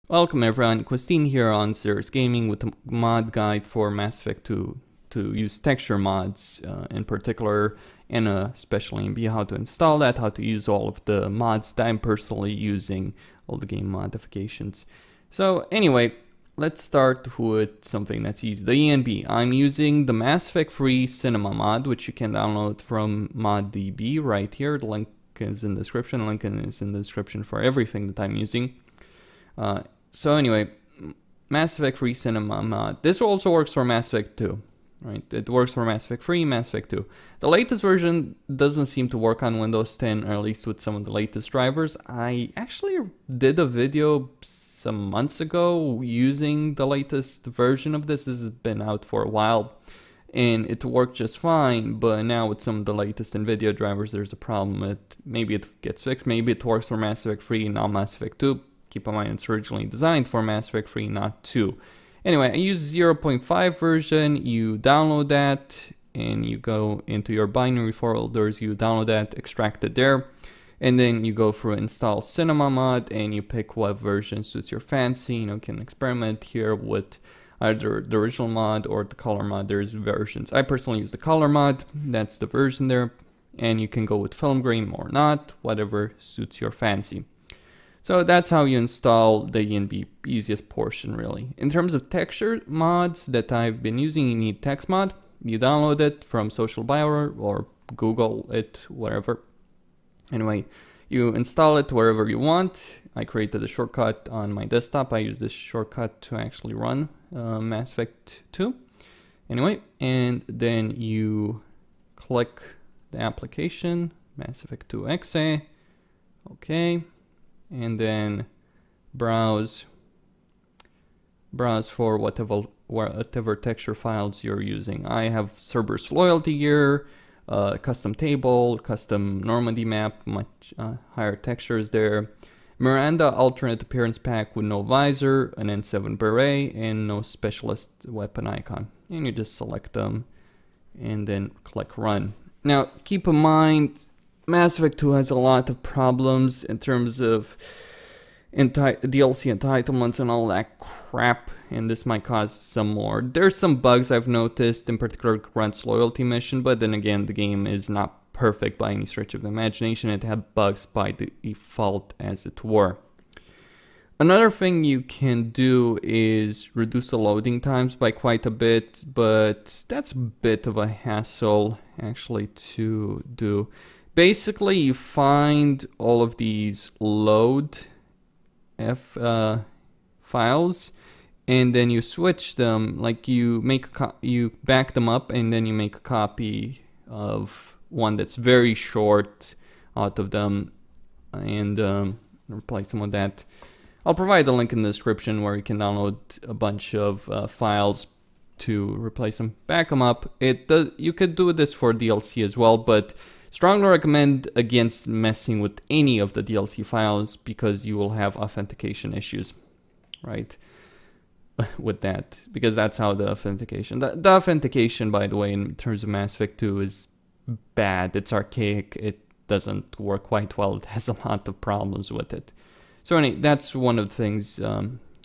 Welcome everyone, Costin here on Serious Gaming with a mod guide for Mass Effect 2 to use texture mods in particular, and especially ENB, how to install that, how to use all of the mods that I'm personally using, all the game modifications. So anyway, let's start with something that's easy. The ENB. I'm using the Mass Effect Free Cinema mod, which you can download from ModDB right here. The link is in the description. The link is in the description for everything that I'm using. So anyway, Mass Effect Free Cinema mod. This also works for Mass Effect 2, right? It works for Mass Effect 3, Mass Effect 2. The latest version doesn't seem to work on Windows 10, or at least with some of the latest drivers. I actually did a video some months ago using the latest version of this. This has been out for a while, and it worked just fine, but now with some of the latest NVIDIA drivers, there's a problem. Maybe it gets fixed, maybe it works for Mass Effect 3, not Mass Effect 2. Keep in mind it's originally designed for Mass Effect 3, not 2. Anyway, I use 0.5 version. You download that and you go into your binary folders, you download that, extract it there, and then you go through install cinema mod and you pick what version suits your fancy. You can experiment here with either the original mod or the color mod. There's versions. I personally use the color mod, that's the version there, and you can go with film grain or not, whatever suits your fancy. So that's how you install the ENB, easiest portion really. In terms of texture mods that I've been using, you need text mod. You download it from Social Bio or Google it, whatever. Anyway, you install it wherever you want. I created a shortcut on my desktop. I use this shortcut to actually run Mass Effect 2. Anyway, and then you click the application, Mass Effect 2 exe, okay. And then browse for whatever texture files you're using. I have Cerberus loyalty here, custom table, custom Normandy map, much higher textures there. Miranda alternate appearance pack with no visor, an N7 Beret, and no specialist weapon icon. And you just select them and then click run. Now keep in mind, Mass Effect 2 has a lot of problems in terms of DLC entitlements and all that crap, and this might cause some more. There's some bugs I've noticed, in particular Grunt's loyalty mission, but then again, the game is not perfect by any stretch of the imagination. It had bugs by default, as it were. Another thing you can do is reduce the loading times by quite a bit, but that's a bit of a hassle actually to do. Basically, you find all of these load files, and then you switch them. Like you back them up, and then you make a copy of one that's very short out of them, and replace them with that. I'll provide a link in the description where you can download a bunch of files to replace them. Back them up. You could do this for DLC as well, but strongly recommend against messing with any of the DLC files because you will have authentication issues, right? With that, because that's how the authentication. The authentication, by the way, in terms of Mass Effect 2 is bad. It's archaic. It doesn't work quite well. It has a lot of problems with it. So anyway, that's one of the things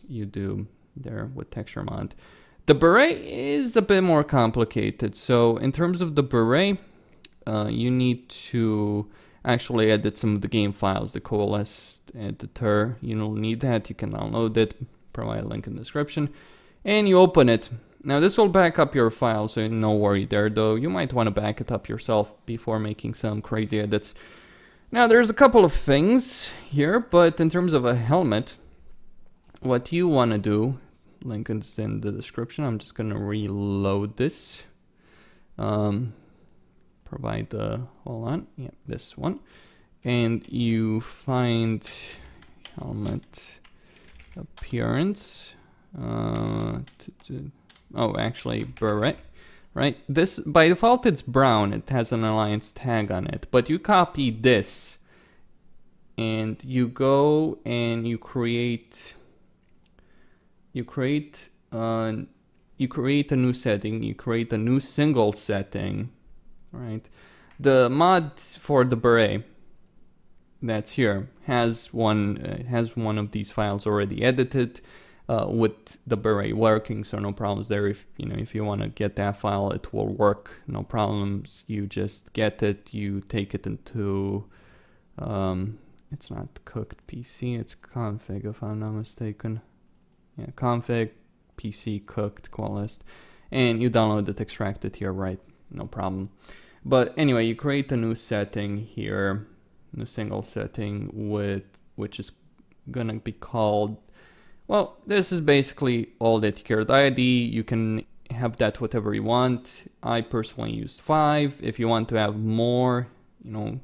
you do there with texture mod. The Beret is a bit more complicated. So in terms of the Beret, you need to actually edit some of the game files, the coalesced editor. You don't need that. You can download it, provide a link in the description, and you open it. Now this will back up your file, so no worry there, though you might want to back it up yourself before making some crazy edits. Now there's a couple of things here, but in terms of a helmet, what you want to do, link is in the description. I'm just gonna reload this. Provide the, hold on, yeah, this one, and you find helmet appearance, oh, actually Beret, right? This, by default, it's brown. It has an alliance tag on it, but you copy this and you go and you create a new setting. You create a new single setting. Right, the mod for the Beret that's here has one of these files already edited with the Beret working, so no problems there. If you want to get that file, it will work, no problems. You just get it, you take it into it's not cooked PC, it's config if I'm not mistaken. Yeah, config PC cooked call list, and you download it, extract it here, right? No problem. But anyway, you create a new setting here, a single setting which is gonna be called, well, this is basically all that you care. The ID, you can have that whatever you want. I personally use 5. If you want to have more,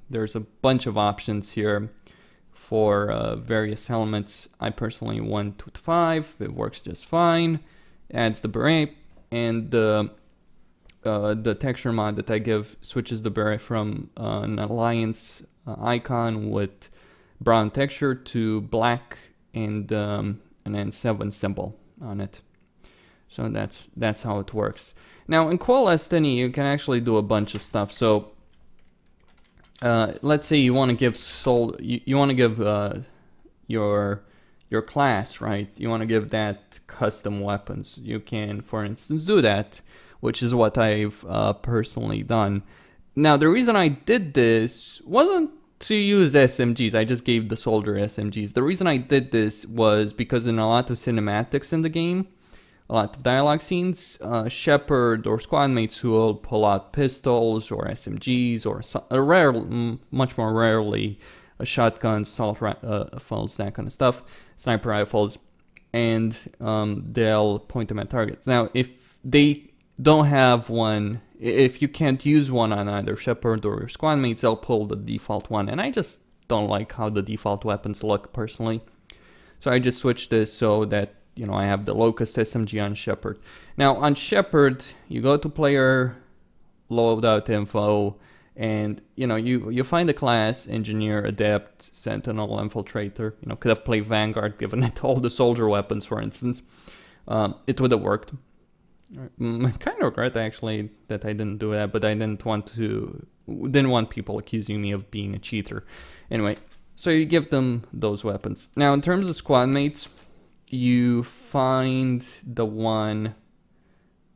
there's a bunch of options here for various elements. I personally went with 5. It works just fine. Adds the Beret, and the texture mod that I give switches the Beret from an alliance icon with brown texture to black and then 7 symbol on it. So that's how it works. Now in QualStNE you can actually do a bunch of stuff. So let's say you want to give your class, right? You want to give that custom weapons. You can, for instance, do that, which is what I've personally done. Now the reason I did this wasn't to use SMGs. I just gave the soldier SMGs. The reason I did this was because in a lot of cinematics in the game, a lot of dialogue scenes, Shepard or squad mates who will pull out pistols or SMGs or much more rarely shotguns, assault rifles, that kind of stuff, sniper rifles, and they'll point them at targets. Now, if they don't have one, if you can't use one on either Shepard or your squad mates, they'll pull the default one, and I just don't like how the default weapons look personally. So I just switched this so that I have the Locust SMG on Shepard. Now on Shepard, you go to player loadout info, and you find a class, engineer, adept, sentinel, infiltrator. Could have played Vanguard, given it all the soldier weapons, for instance. It would have worked. I kind of regret actually that I didn't do that, but I didn't want people accusing me of being a cheater. Anyway, so you give them those weapons. Now in terms of squad mates, you find the one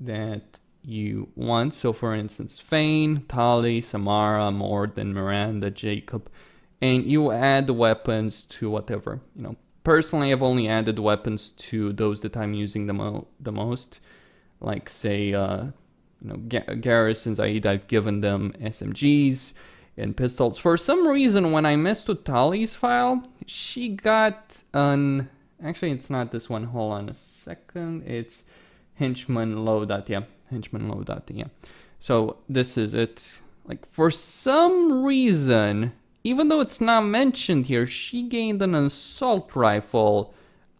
that you want. So for instance, Fane, Tali, Samara, Morden, Miranda, Jacob, and you add the weapons to whatever. Personally, I've only added weapons to those that I'm using the most. Like say, Garrison's Aid, I've given them SMGs and pistols. For some reason, when I messed with Tali's file, she got an... Actually, it's not this one. Hold on a second. It's Henchman loadout. Yeah, Henchman loadout. Yeah. So this is it. Like for some reason, even though it's not mentioned here, she gained an assault rifle.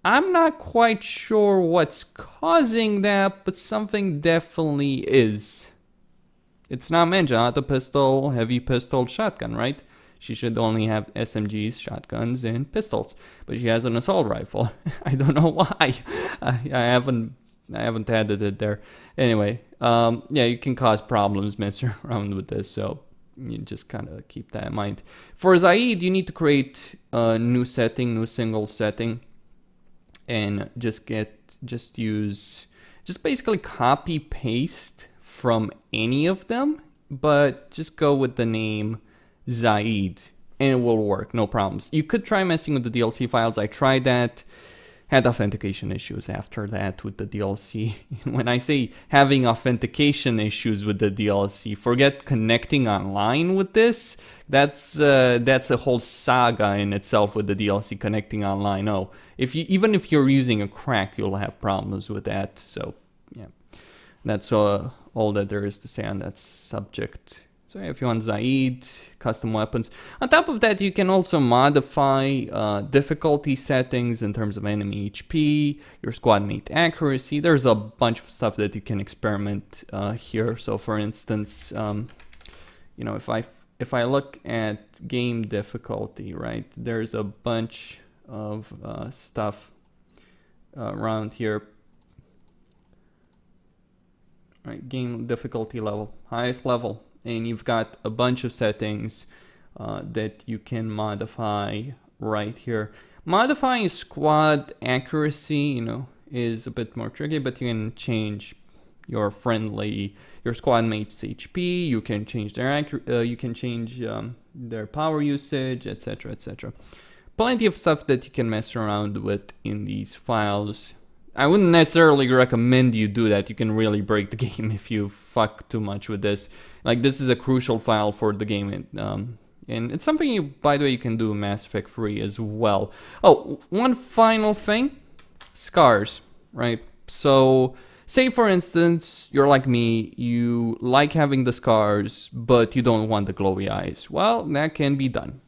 I'm not quite sure what's causing that, but something definitely is. It's not mentioned. Not a pistol, heavy pistol, shotgun, right? She should only have SMGs, shotguns, and pistols, but she has an assault rifle. I don't know why. I haven't added it there. Anyway, yeah, you can cause problems messing around with this, so you just kind of keep that in mind. For Zaid, you need to create a new setting, new single setting, and just basically copy paste from any of them, but just go with the name Zaid and it will work, no problems. You could try messing with the DLC files. I tried that, had authentication issues after that with the DLC. When I say having authentication issues with the DLC, forget connecting online with this. That's a whole saga in itself with the DLC connecting online. Oh, even if you're using a crack, you'll have problems with that. So yeah, that's all that there is to say on that subject. So if you want Zaid, custom weapons. On top of that, you can also modify difficulty settings in terms of enemy HP, your squad mate accuracy. There's a bunch of stuff that you can experiment here. So for instance, if I look at game difficulty, right, there's a bunch of stuff around here. Right, game difficulty level, highest level. And you've got a bunch of settings that you can modify right here. Modifying squad accuracy, is a bit more tricky, but you can change your squad mate's HP. You can change their power usage, etc., etc. Plenty of stuff that you can mess around with in these files. I wouldn't necessarily recommend you do that. You can really break the game if you fuck too much with this. Like, this is a crucial file for the game, and it's something by the way, you can do Mass Effect 3 as well. Oh, one final thing, scars, right? So, say for instance, you're like me, you like having the scars, but you don't want the glowy eyes. Well, that can be done.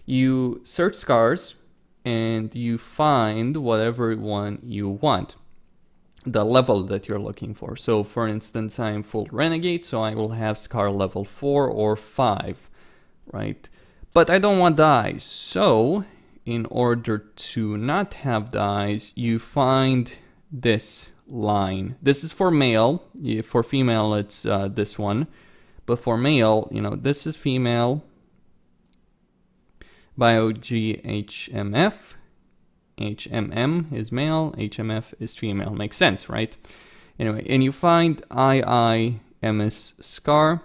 You search scars, and you find whatever one you want, the level that you're looking for. So for instance, I'm full renegade, so I will have scar level 4 or 5, right? But I don't want the eyes, so in order to not have the eyes, you find this line. This is for male. For female, it's this one, but for male, this is female. BioGHMF, HMM is male, HMF is female. Makes sense, right? Anyway, and you find IIMS scar,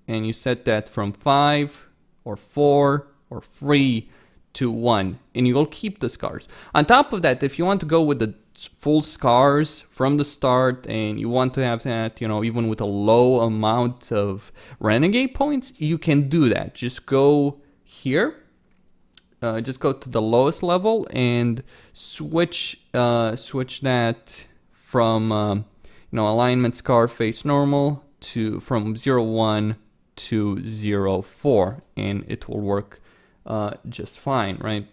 and you set that from 5 or 4 or 3 to 1, and you will keep the scars. On top of that, if you want to go with the full scars from the start, and you want to have that, even with a low amount of renegade points, you can do that. Just go here. Just go to the lowest level and switch that from alignment scar face normal from 0-1 to 0-4, and it will work just fine, right?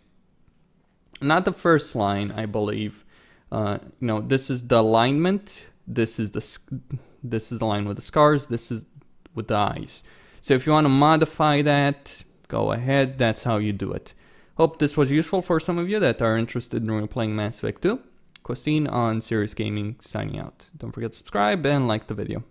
Not the first line, I believe. This is the alignment. This is the line with the scars. This is with the eyes. So if you want to modify that, go ahead. That's how you do it. Hope this was useful for some of you that are interested in replaying Mass Effect 2. Costin on Serious Gaming signing out. Don't forget to subscribe and like the video.